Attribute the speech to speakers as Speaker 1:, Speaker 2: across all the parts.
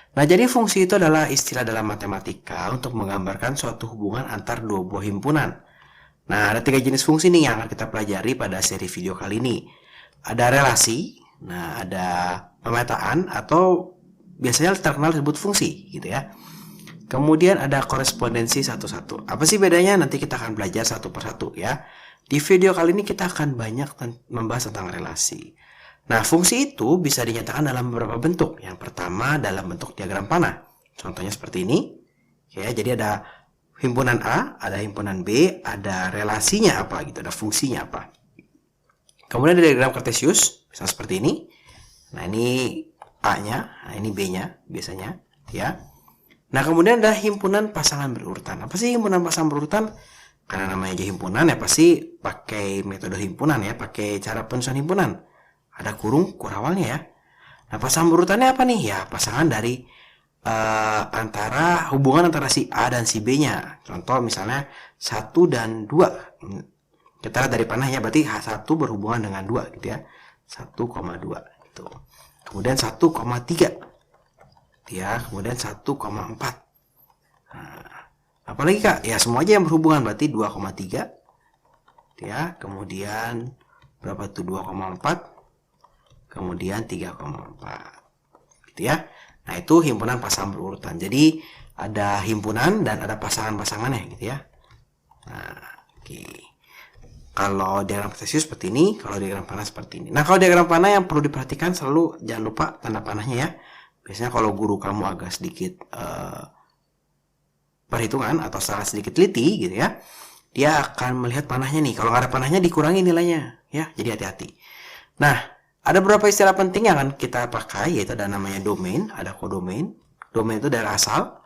Speaker 1: Nah, jadi fungsi itu adalah istilah dalam matematika untuk menggambarkan suatu hubungan antar dua buah himpunan. Nah, ada 3 jenis fungsi nih yang akan kita pelajari pada seri video kali ini. Ada relasi, nah ada pemetaan atau biasanya terkenal disebut fungsi gitu ya. Kemudian ada korespondensi satu-satu. Apa sih bedanya? Nanti kita akan belajar satu persatu ya. Di video kali ini kita akan banyak membahas tentang relasi. Nah, fungsi itu bisa dinyatakan dalam beberapa bentuk. Yang pertama dalam bentuk diagram panah. Contohnya seperti ini. Ya, jadi ada himpunan A, ada himpunan B, ada relasinya apa gitu, ada fungsinya apa. Kemudian ada diagram kartesius, misalnya seperti ini. Nah, ini A-nya, nah ini B-nya biasanya, ya. Nah, kemudian ada himpunan pasangan berurutan. Apa sih himpunan pasangan berurutan? Karena namanya aja himpunan ya pasti pakai metode himpunan ya, pakai cara penyusunan himpunan. Ada kurung kurawalnya ya. Nah, pasangan berurutannya apa nih? Ya, pasangan dari antara hubungan antara si A dan si B-nya. Contoh misalnya 1 dan 2. Kita lihat dari panahnya berarti 1 berhubungan dengan 2 gitu ya. 1,2 gitu. Kemudian 1,3. Ya, kemudian 1,4. Nah, apalagi Kak? Ya, semua aja yang berhubungan berarti 2,3. Ya, kemudian berapa tuh 2,4? Kemudian 3,4. Gitu ya. Nah, itu himpunan pasangan berurutan. Jadi, ada himpunan dan ada pasangan-pasangannya gitu ya. Nah, oke. Kalau diagram kartesius seperti ini, kalau diagram panah seperti ini. Nah, kalau diagram panah yang perlu diperhatikan selalu jangan lupa tanda panahnya ya. Biasanya kalau guru kamu agak sedikit perhitungan atau salah sedikit teliti gitu ya, dia akan melihat panahnya nih. Kalau nggak ada panahnya dikurangi nilainya ya. Jadi hati-hati. Nah, ada beberapa istilah penting yang akan kita pakai, yaitu ada namanya domain, ada kodomain. Domain itu dari asal,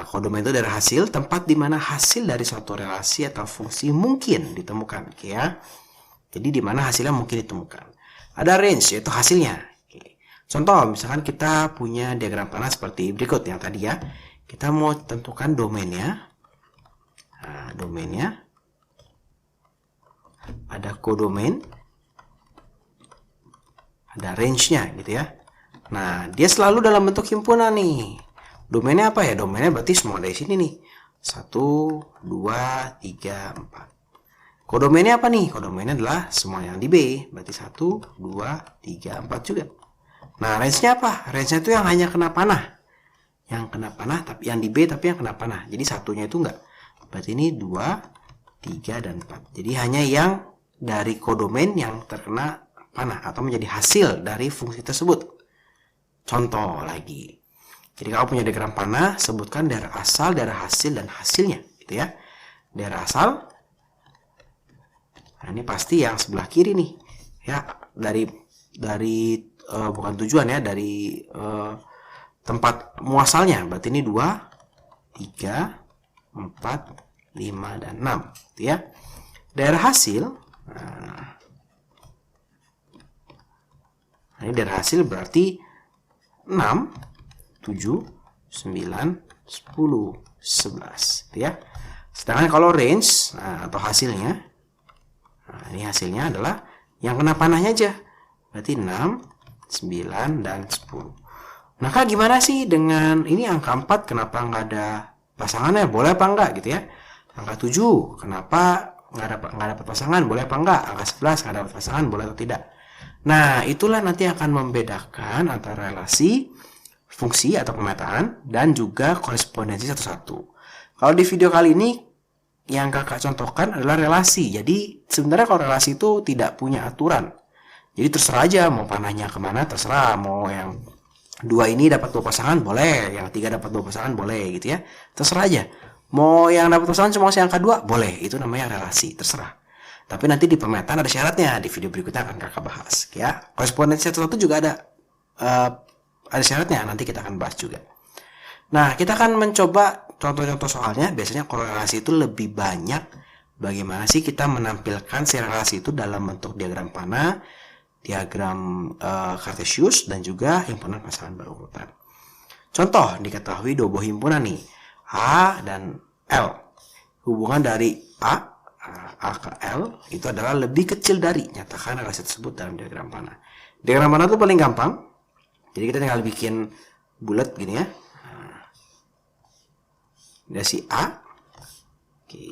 Speaker 1: kodomain itu dari hasil, tempat di mana hasil dari suatu relasi atau fungsi mungkin ditemukan, ya. Jadi di mana hasilnya mungkin ditemukan. Ada range, yaitu hasilnya. Contoh, misalkan kita punya diagram panah seperti berikut yang tadi ya. Kita mau tentukan domainnya. Nah, domainnya ada kodomain, ada range-nya gitu ya. Nah, dia selalu dalam bentuk himpunan nih. Domainnya apa ya? Domainnya berarti semua dari sini nih. 1, 2, 3, 4. Kodomainnya apa nih? Kodomainnya adalah semua yang di B. Berarti 1, 2, 3, 4 juga. Nah, range-nya apa? Range-nya itu yang hanya kena panah. Yang kena panah, tapi yang di B tapi yang kena panah. Jadi satunya itu enggak. Berarti ini 2, 3, dan 4. Jadi hanya yang dari kodomain yang terkena panah atau menjadi hasil dari fungsi tersebut. Contoh lagi. Jadi kalau punya diagram panah, sebutkan daerah asal, daerah hasil, dan hasilnya. Gitu ya. Daerah asal. Nah, ini pasti yang sebelah kiri nih. Ya, dari bukan tujuan ya, dari tempat muasalnya. Berarti ini 2, 3, 4, 5, dan 6 gitu ya. Daerah hasil, nah ini daerah hasil berarti 6, 7, 9, 10, 11 gitu ya. Sedangkan kalau range atau hasilnya, nah ini hasilnya adalah yang kena panahnya aja. Berarti 6, 9, dan 10. Nah, Kak, gimana sih dengan ini angka 4? Kenapa nggak ada pasangannya? Boleh apa enggak gitu ya? Angka 7, kenapa nggak dapat pasangan? Boleh apa enggak? Angka 11, nggak dapat pasangan? Boleh atau tidak? Nah, itulah nanti akan membedakan antara relasi, fungsi atau pemetaan, dan juga korespondensi satu-satu. Kalau di video kali ini, yang kakak contohkan adalah relasi. Jadi, sebenarnya kalau relasi itu tidak punya aturan. Jadi terserah aja mau panahnya kemana, terserah. Mau yang 2 ini dapat 2 pasangan boleh, yang 3 dapat 2 pasangan boleh gitu ya. Terserah aja. Mau yang dapat pasangan cuma yang kedua boleh, itu namanya relasi, terserah. Tapi nanti di pemetaan ada syaratnya, di video berikutnya akan kakak bahas ya. Korespondensi satu-satu juga ada syaratnya, nanti kita akan bahas juga. Nah, kita akan mencoba contoh-contoh soalnya. Biasanya korelasi itu lebih banyak bagaimana sih kita menampilkan si relasi itu dalam bentuk diagram panah, diagram kartesius, dan juga himpunan pasangan berurutan. Contoh, diketahui dua buah himpunan nih, A dan L. Hubungan dari A ke L itu adalah lebih kecil dari. Nyatakan relasi tersebut dalam diagram panah. Diagram panah itu paling gampang. Jadi kita tinggal bikin bulat gini ya. Nah, ada si A. Oke.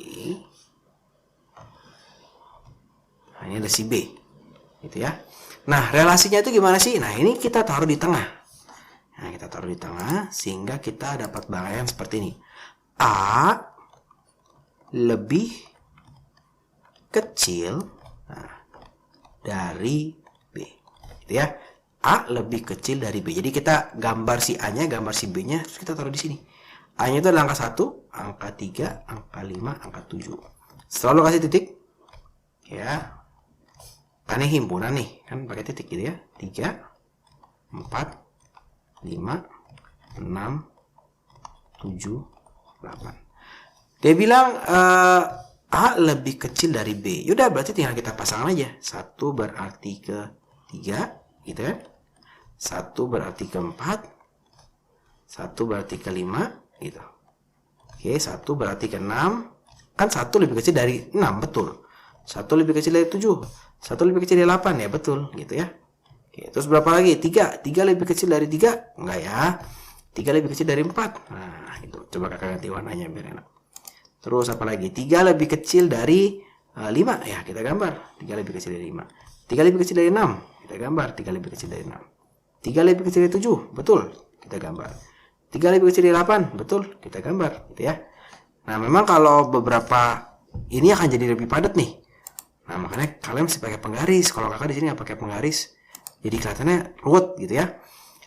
Speaker 1: Nah, ini ada si B. Gitu ya. Nah, relasinya itu gimana sih? Nah, ini kita taruh di tengah. Nah, kita taruh di tengah sehingga kita dapat bangkaian seperti ini. A lebih kecil dari B. Gitu ya. A lebih kecil dari B. Jadi kita gambar si A-nya, gambar si B-nya, terus kita taruh di sini. A-nya itu adalah angka 1, angka 3, angka 5, angka 7. Selalu kasih titik. Ya. Kan ini himpunan nih, kan pakai titik gitu ya. 3, 4, 5, 6, 7, 8. Dia bilang A lebih kecil dari B. Yaudah, berarti tinggal kita pasang aja. 1 berarti ke 3, gitu kan. 1 berarti ke 4. 1 berarti ke 5, gitu. Oke, 1 berarti ke 6. Kan 1 lebih kecil dari 6, betul. 1 lebih kecil dari 7. 1 lebih kecil dari 8, ya betul, gitu ya. Oke, terus berapa lagi? 3. 3 lebih kecil dari 3? Enggak ya. 3 lebih kecil dari 4. Nah, itu. Coba kakak ganti warnanya biar enak. Terus apa lagi? 3 lebih kecil dari 5. Ya, kita gambar. 3 lebih kecil dari 5. 3 lebih kecil dari 6. Kita gambar. 3 lebih kecil dari 6. 3 lebih kecil dari 7. Betul. Kita gambar. 3 lebih kecil dari 8. Betul. Kita gambar. Gitu ya. Nah, memang kalau beberapa ini akan jadi lebih padat nih. Nah, makanya kalian mesti pakai penggaris. Kalau kakak di sini nggak pakai penggaris, jadi kelihatannya ruwet gitu ya.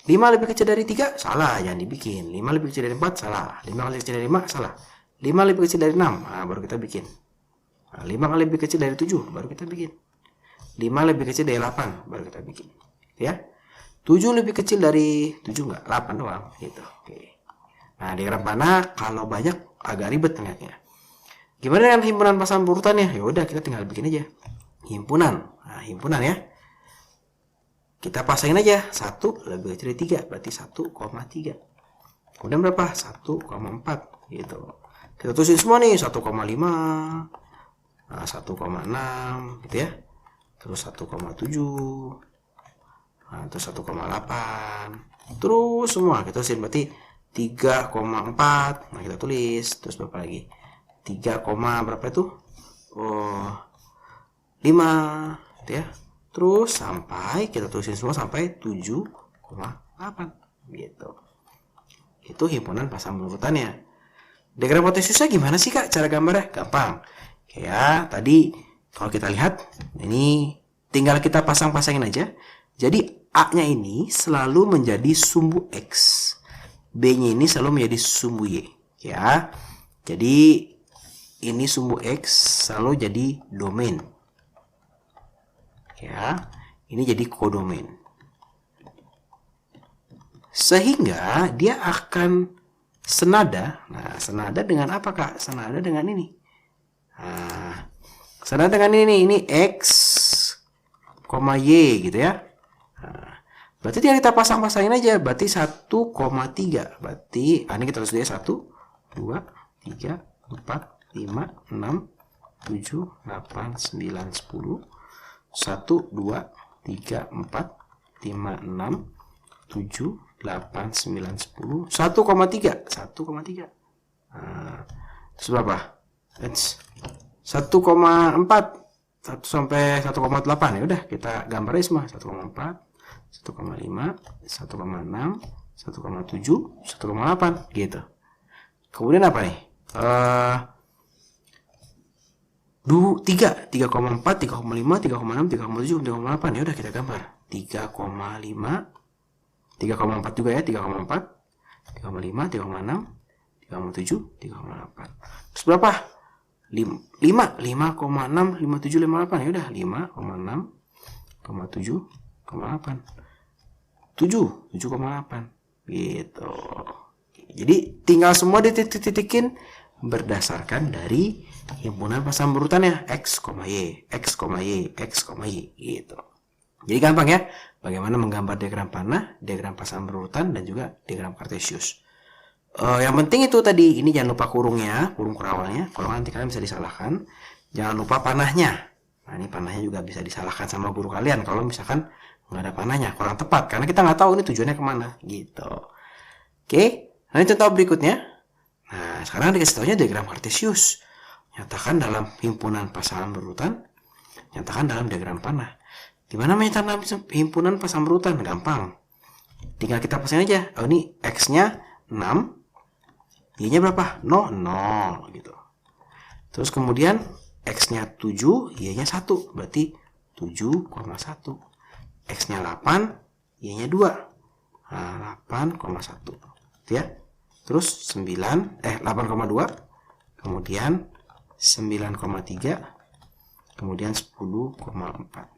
Speaker 1: 5 lebih kecil dari 3, salah, jangan dibikin. 5 lebih kecil dari 4, salah. 5 lebih kecil dari 5, salah. 5 lebih kecil dari 6, nah, baru kita bikin. Nah, 5 lebih kecil dari 7, baru kita bikin. 5 lebih kecil dari 8, baru kita bikin. Ya. 7 lebih kecil dari 7 enggak, 8 doang gitu. Oke. Nah, diagram panah kalau banyak agak ribet ternyata. Gimana dengan himpunan pasangan urutannya? Ya udah, kita tinggal bikin aja. Himpunan. Nah, himpunan ya. Kita pasangin aja 1 lebih kecil dari 3, berarti 1,3. Kemudian berapa? 1,4 gitu. Kita tulisin semua nih, 1,5, 1,6 gitu ya. Terus 1,7. Nah, terus 1,8. Terus semua kita tulisin, berarti 3,4. Nah, kita tulis. Terus berapa lagi? 3, berapa itu? Oh, 5 gitu ya. Terus sampai kita tulisin semua sampai 7,8 gitu. Itu himpunan pasang urutannya. Diagram potensiusnya gimana sih kak cara gambarnya? Gampang. Ya, tadi kalau kita lihat ini tinggal kita pasang-pasangin aja. Jadi A-nya ini selalu menjadi sumbu X. B-nya ini selalu menjadi sumbu Y. Ya. Jadi ini sumbu X selalu jadi domain. Ya, ini jadi kodomain. Sehingga dia akan senada. Nah, senada dengan apa kak? Senada dengan ini. Nah, senada dengan ini X, Y gitu ya. Nah, berarti tinggal kita pasang-pasangin aja. Berarti 1,3. Berarti ini kita tulis dia 1, 2, 3, 4, 5, 6, 7, 8, 9, 10. 1, 2, 3, 4, 5, 6, 7, 8, 9, 10. 1,3. 1,3. Nah, terus berapa? 1,4. 1 sampai 1,8. Ya udah, kita gambar aja semua. 1,4, 1,5, 1,6, 1,7, 1,8 gitu. Kemudian apa nih? 3,4, 3,5, 3,6, 3,7, 3,8. Ya udah kita gambar. 3,5, 3,4 juga ya, 3,4, 3,5, 3,6, 3,7, 3,8. Terus berapa? 5, 5,6, 57, 58. Ya udah, 5,6, 7,8. 7,8 gitu. Jadi tinggal semua dititik-titikin berdasarkan dari himpunan pasang urutannya X, Y, X, Y, X, Y gitu. Jadi gampang ya bagaimana menggambar diagram panah, diagram pasang berurutan dan juga diagram kartesius. Yang penting itu tadi, ini jangan lupa kurungnya, kurung kurawalnya. Kalau nanti kalian bisa disalahkan. Jangan lupa panahnya. Nah, ini panahnya juga bisa disalahkan sama guru kalian kalau misalkan nggak ada panahnya, kurang tepat karena kita nggak tahu ini tujuannya kemana gitu. Oke, nah ini contoh berikutnya. Nah, sekarang dikasih tahunya diagram Kartesius. Nyatakan dalam himpunan pasangan berurutan, nyatakan dalam diagram panah. Gimana menyatakan himpunan pasangan berurutan? Gampang. Tinggal kita pasang aja. Oh, ini X-nya 6, Y-nya berapa? 0, 0 gitu. Terus kemudian X-nya 7, Y-nya 1. Berarti 7,1. X-nya 8, Y-nya 2. Nah, 8,1. Ya. Terus 8,2. Kemudian 9,3. Kemudian 10,4.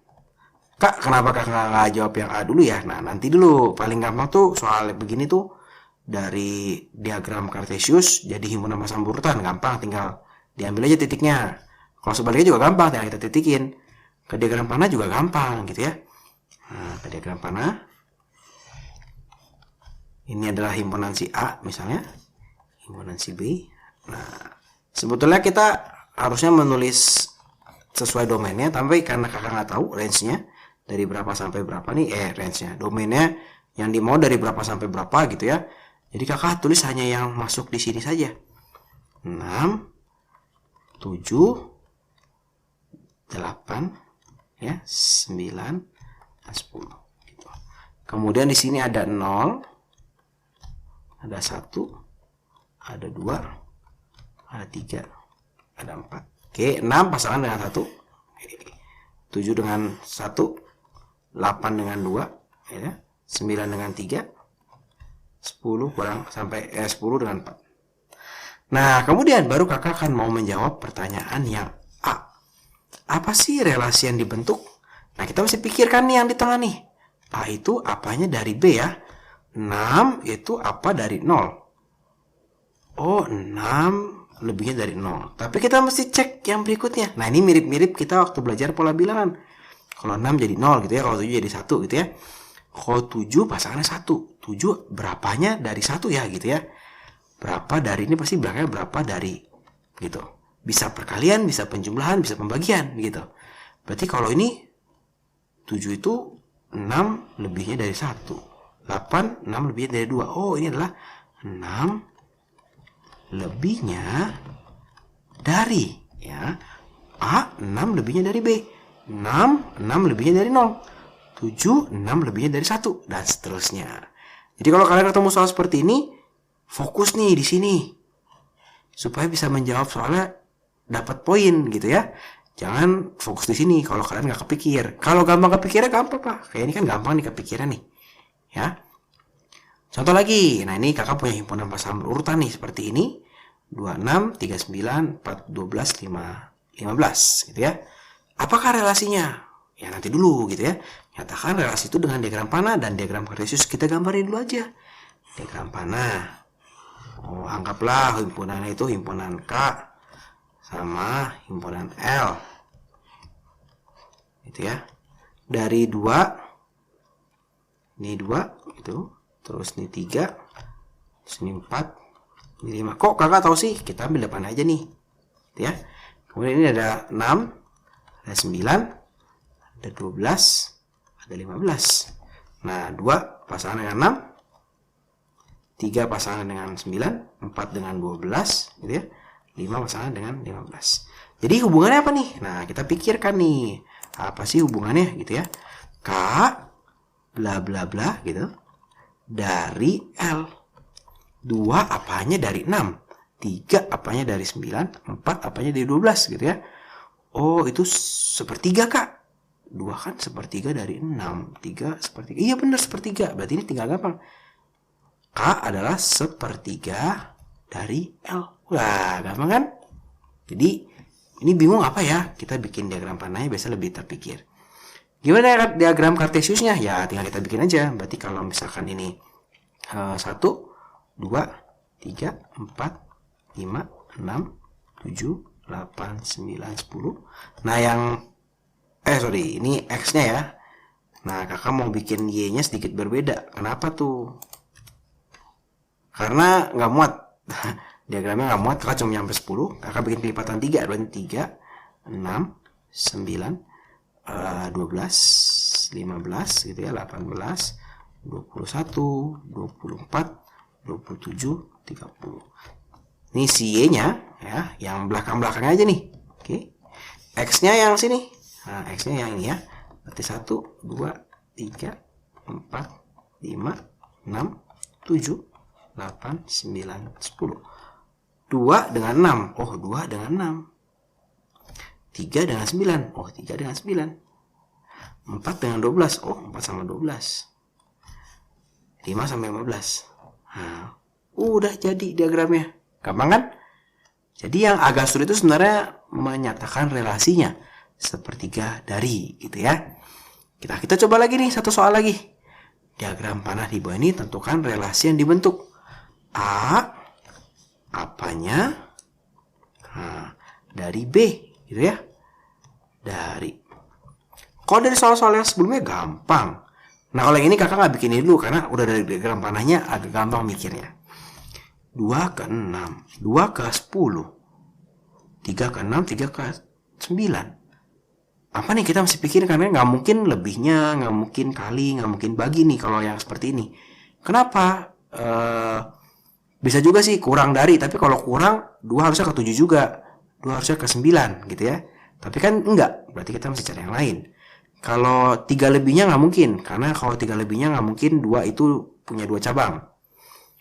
Speaker 1: Kak, kenapa kakak nggak jawab yang A dulu ya? Nah, nanti dulu. Paling gampang tuh soal begini tuh dari diagram Kartesius jadi himpunan pasangan berurutan. Gampang, tinggal diambil aja titiknya. Kalau sebaliknya juga gampang, tinggal kita titikin. Ke diagram panah juga gampang gitu ya. Nah, ke diagram panah. Ini adalah himpunan si A misalnya. Himpunan si B. Nah, sebetulnya kita harusnya menulis sesuai domainnya, tapi karena kakak nggak tahu range-nya dari berapa sampai berapa nih, range-nya, domainnya yang dimau dari berapa sampai berapa gitu ya. Jadi kakak tulis hanya yang masuk di sini saja. 6, 7, 8, ya, 9, dan 10. Gitu. Kemudian di sini ada 0, ada 1, ada 2, ada 3, ada 4. Oke, 6 pasangan dengan 1, 7 dengan 1, 8 dengan 2, ya, 9 dengan 3, 10 kurang sampai 10 dengan 4. Nah, kemudian baru kakak akan mau menjawab pertanyaan yang A. Apa sih relasi yang dibentuk? Nah, kita mesti pikirkan nih yang di tengah nih. A itu apanya dari B ya? 6 itu apa dari 0? Oh, 6 lebihnya dari 0. Tapi kita mesti cek yang berikutnya. Nah, ini mirip-mirip kita waktu belajar pola bilangan. Kalau 6 jadi 0 gitu ya, kalau 7 jadi 1 gitu ya. Kalau 7 pasangannya 1. 7 berapanya dari 1 ya gitu ya. Berapa dari ini pasti belakangnya berapa dari gitu. Bisa perkalian, bisa penjumlahan, bisa pembagian gitu. Berarti kalau ini 7 itu 6 lebihnya dari 1. 8, 6 lebihnya dari 2. Oh, ini adalah 6 lebihnya dari ya A, 6 lebihnya dari B, 6 lebihnya dari 0, 7 6 lebihnya dari 1, dan seterusnya. Jadi kalau kalian ketemu soal seperti ini, fokus nih di sini supaya bisa menjawab soalnya dapat poin gitu ya. Jangan fokus di sini kalau kalian nggak kepikir. Kalau gampang kepikirnya gampang pak, kayak ini kan gampang nih kepikirnya nih ya. Contoh lagi, nah ini kakak punya himpunan pasangan berurutan nih seperti ini, 26, 39, 4, 12, 5, 15 gitu ya. Apakah relasinya? Ya nanti dulu gitu ya. Nyatakan relasi itu dengan diagram panah dan diagram Kartesius kita gambarin dulu aja. Diagram panah. Oh, anggaplah himpunannya itu himpunan K sama himpunan L. Gitu ya. Dari 2, ini 2 gitu. Terus ini 3, terus ini 4, ini 5. Kok kakak tahu sih? Kita ambil depan aja nih. Gitu ya. Kemudian ini ada 6, ada 9, ada 12, ada 15. Nah, 2 pasangan dengan 6, 3 pasangan dengan 9, 4 dengan 12, gitu ya. 5 pasangan dengan 15. Jadi hubungannya apa nih? Nah, kita pikirkan nih. Apa sih hubungannya gitu ya? K bla bla bla gitu dari L. 2 apanya dari 6, 3 apanya dari 9, 4 apanya dari 12 gitu ya. Oh, itu sepertiga kak. 2 kan sepertiga dari 6, 3 sepertiga. Iya benar sepertiga. Berarti ini tinggal gampang. K adalah sepertiga dari L. Wah, gampang kan? Jadi ini bingung apa ya? Kita bikin diagram panahnya biasa lebih terpikir. Gimana diagram Kartesiusnya? Ya tinggal kita bikin aja. Berarti kalau misalkan ini 1, 2, 3, 4, 5, 6, 7, 8, 9, 10. Nah yang ini X-nya ya. Nah kakak mau bikin Y-nya sedikit berbeda. Kenapa tuh? Karena nggak muat. Diagramnya nggak muat, kakak cuma nyampe 10. Kakak bikin kelipatan 3. Berarti 3, 6, 9, 12, 15 gitu ya, 18, 21, 24, 27, 30. Ini si Y-nya ya, yang belakang-belakangnya aja nih. Oke. X-nya yang sini. Nah, X-nya yang ini ya. Berarti 1, 2, 3, 4, 5, 6, 7, 8, 9, 10. 2 dengan 6. Oh, 2 dengan 6. 3 dengan 9. Oh, 3 dengan 9. 4 dengan 12. Oh, 4 sama 12. 5 sama 15. Nah, udah jadi diagramnya. Gampang kan? Jadi yang agak sulit itu sebenarnya menyatakan relasinya. Sepertiga dari, gitu ya. Kita coba lagi nih, satu soal lagi. Diagram panah di bawah ini tentukan relasi yang dibentuk. A, apanya? Nah, dari B, gitu ya. Kalau dari soal-soal yang sebelumnya gampang. Nah, kalau yang ini kakak nggak bikin ini dulu karena udah dari diagram panahnya agak gampang mikirnya. 2 ke 6, 2 ke 10, 3 ke 6, 3 ke 9. Apa nih kita mesti pikir, karena nggak mungkin lebihnya, nggak mungkin kali, nggak mungkin bagi nih kalau yang seperti ini. Kenapa? Bisa juga sih kurang dari, tapi kalau kurang 2 harusnya ke 7 juga, 2 harusnya ke 9 gitu ya. Tapi kan enggak, berarti kita mesti cari yang lain. Kalau 3 lebihnya nggak mungkin, karena kalau 3 lebihnya nggak mungkin 2 itu punya 2 cabang.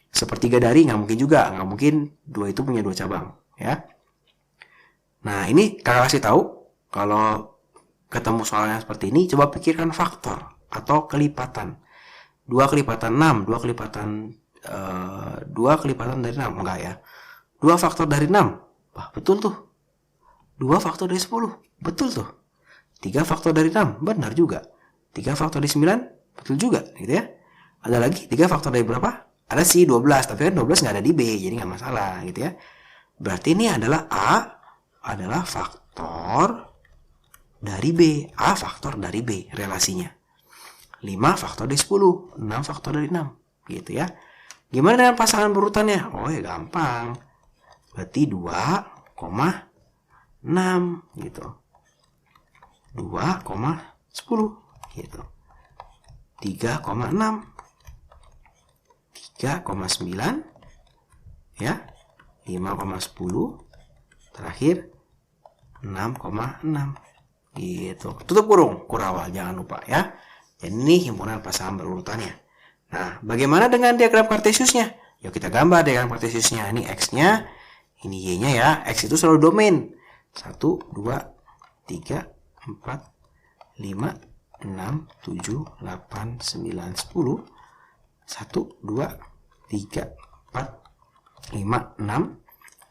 Speaker 1: Sepertiga dari nggak mungkin juga, nggak mungkin 2 itu punya 2 cabang ya. Nah, ini kakak kasih tahu kalau ketemu soalnya seperti ini, coba pikirkan faktor atau kelipatan. 2 kelipatan 6, 2 kelipatan 2 kelipatan dari 6, enggak ya. 2 faktor dari 6, wah betul tuh. 2 faktor dari 10, betul tuh. 3 faktor dari 6, benar juga. 3 faktor dari 9, betul juga gitu ya. Ada lagi 3 faktor dari berapa? Ada sih 12, tapi kan 12 nggak ada di B, jadi nggak masalah gitu ya. Berarti ini adalah A adalah faktor dari B. A faktor dari B relasinya. 5 faktor dari 10, 6 faktor dari 6 gitu ya. Gimana dengan pasangan berurutannya? Oh ya gampang. Berarti 2,6 gitu. 2,10 gitu. 3,6, 3,9 ya, 5,10, terakhir 6,6 gitu. Tutup kurung kurawal, jangan lupa ya. Jadi ini himpunan pasangan berurutannya. Nah, bagaimana dengan diagram kartesiusnya? Yuk kita gambar diagram kartesiusnya. Ini X-nya, ini Y-nya ya. X itu selalu domain. 1, 2, 3, 4, 5, 6, 7, 8, 9, 10. 1, 2, 3, 4, 5, 6,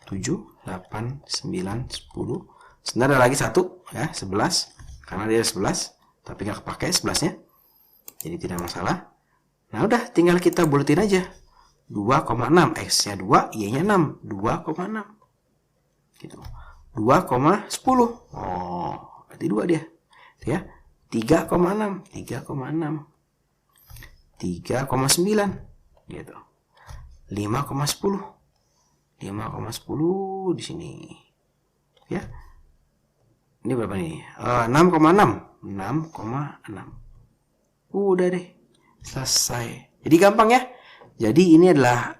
Speaker 1: 7, 8, 9, 10. Sebenarnya ada lagi 1 ya, 11. Karena dia 11, tapi nggak kepake 11-nya. Jadi tidak masalah. Nah udah, tinggal kita buletin aja. 2,6, X-nya 2, Y-nya 6. 2,6 gitu. 2,10. Oh, berarti 2 dia. Itu ya. 3,6, 3,6. 3,9 gitu. 5,10. 5,10 di sini. Ya. Ini berapa nih? 6,6. 6,6. Udah deh. Selesai. Jadi gampang ya. Jadi ini adalah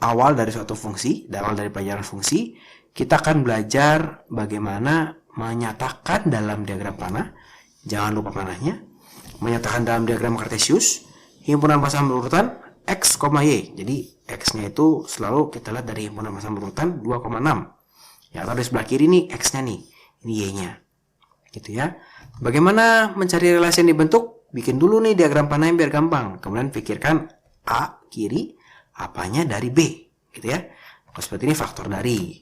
Speaker 1: awal dari suatu fungsi, awal dari pelajaran fungsi. Kita akan belajar bagaimana menyatakan dalam diagram panah. Jangan lupa panahnya. Menyatakan dalam diagram kartesius himpunan pasangan berurutan X, Y. Jadi X-nya itu selalu kita lihat dari himpunan pasangan berurutan 2,6. Ya, atau di sebelah kiri nih X-nya nih. Ini Y-nya. Gitu ya. Bagaimana mencari relasi yang dibentuk? Bikin dulu nih diagram panahnya biar gampang. Kemudian pikirkan A kiri, apanya dari B. Gitu ya. Kalau seperti ini faktor dari.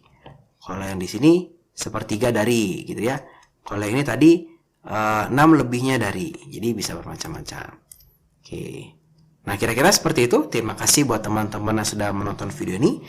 Speaker 1: Kalau yang di sini sepertiga dari. Gitu ya. Kalau yang ini tadi 6 lebihnya dari. Jadi bisa bermacam-macam. Oke. Nah, kira-kira seperti itu. Terima kasih buat teman-teman yang sudah menonton video ini.